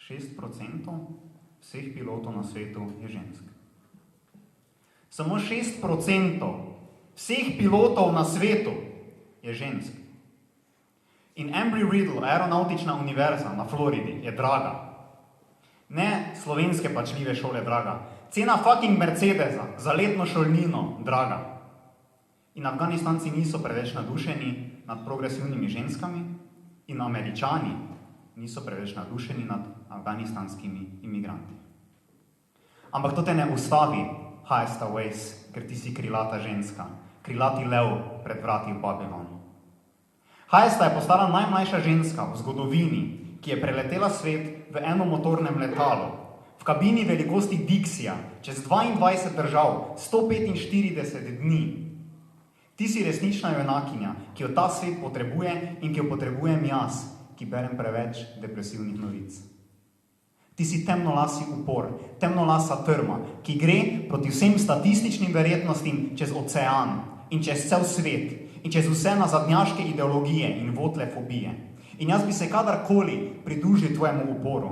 6% vseh pilotov na svetu je žensk. Samo 6% vseh pilotov na svetu je žensk. In Embry-Riddle, aeronautična univerza na Floridi, je draga. Ne slovenske plačljive šole draga. Cena fucking Mercedesa za letno šolnino draga. In Afganistanci niso preveč nadušeni nad progresivnimi ženskami in Američani niso preveč nadušeni nad afganistanskimi imigranti. Ampak to te ne ustavi, Haesta Weiss, ker ti si krilata ženska, krilati lev pred vrati v Babilonu. Haesta je postala najmlajša ženska v zgodovini, ki je preletela svet v enomotornem letalu, v kabini velikosti Dixija, čez 22 držav, 145 dni. Ti si resnična junakinja, ki jo ta svet potrebuje in ki jo potrebujem jaz, ki berem preveč depresivnih novic. Ti si temnolasi upor, temnolasa trma, ki gre proti vsem statističnim verjetnostim čez ocean in čez cel svet in čez vse nazadnjaške ideologije in votle fobije. In jaz bi se kadarkoli pridružil tvojemu uporu,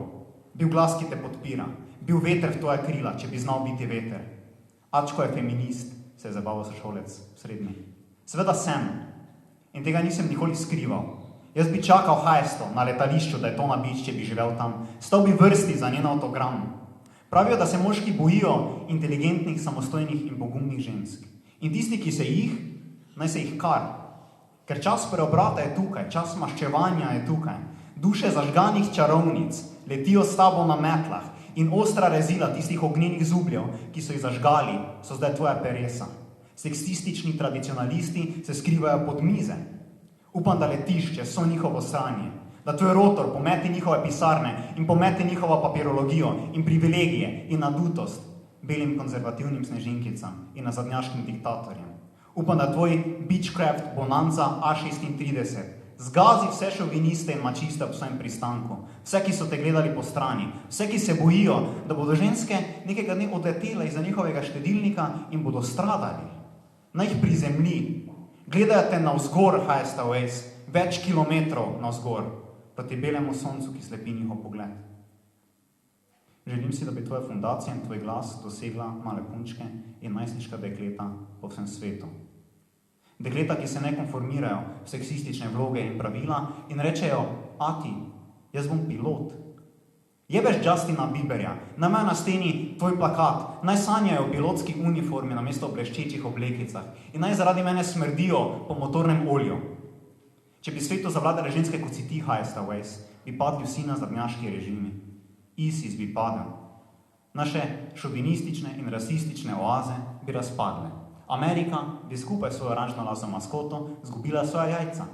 bil glas, ki te podpira, bil veter v tvoja krila, če bi znal biti veter. Ačko je feminist, se je zabaval sošolec v srednji. Seveda sem. In tega nisem nikoli skrival. Jaz bi čakal Haesto na letališču, da je to na bič, če bi živel tam. Stal bi vrsti za njen autogram. Pravijo, da se moški bojijo inteligentnih, samostojnih in pogumnih žensk. In tisti, ki se jih, naj se jih kar. Ker čas preobrata je tukaj, čas maščevanja je tukaj. Duše zažganih čarovnic letijo s tabo na metlah in ostra rezila tistih ognjenih zubljev, ki so jih zažgali, so zdaj tvoja peresa. Seksistični tradicionalisti se skrivajo pod mize. Upam, da letiš čez vso njihovo sranje, da tvoj rotor pometi njihove pisarne in pometi njihovo papirologijo in privilegije in nadutost belim konzervativnim snežinkicam in nazadnjaškim diktatorjem. Upam, da tvoj Beechcraft Bonanza A36 zgazi vse šoviniste in mačiste ob svojem pristanku, vse, ki so te gledali po strani, vse, ki se bojijo, da bodo ženske nekega dne odletele iza njihovega štedilnika in bodo stradali. Naj jih prizemlji. Gledajo te navzgor, Haesta Weiss, več kilometrov navzgor, proti belemu soncu, ki slepi njihov pogled. Želim si, da bi tvoja fundacija in tvoj glas dosegla male punčke in najstniška dekleta po vsem svetu. Dekleta, ki se ne konformirajo v seksistične vloge in pravila in rečejo, ati, jaz bom pilot. Jebeš Justina Bieberja, naj imajo na steni tvoj plakat, naj sanjajo v pilotski uniformi namesto bleščečih oblekicah in naj zaradi mene smrdijo po motornem olju. Če bi svetu zavladale ženske kot si ti, Haesta Weiss, bi padli vsi nazadnjaški režimi. ISIS bi padel. Naše šovinistične in rasistične oaze bi razpadle. Amerika bi skupaj s svojo oranžnolazo maskoto zgubila svoja jajca.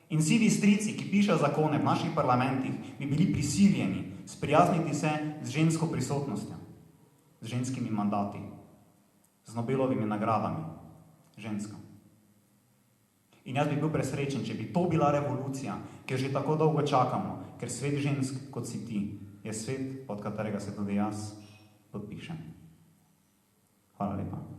In sivi strici, ki pišejo zakone v naših parlamentih, bi bili prisiljeni sprijazniti se z žensko prisotnostjo, z ženskimi mandati, z Nobelovimi nagradami, ženskam. In jaz bi bil presrečen, če bi to bila revolucija, ki jo že tako dolgo čakamo, ker svet žensk, kot si ti, je svet, pod katerega se tudi jaz podpišem. Hvala lepa.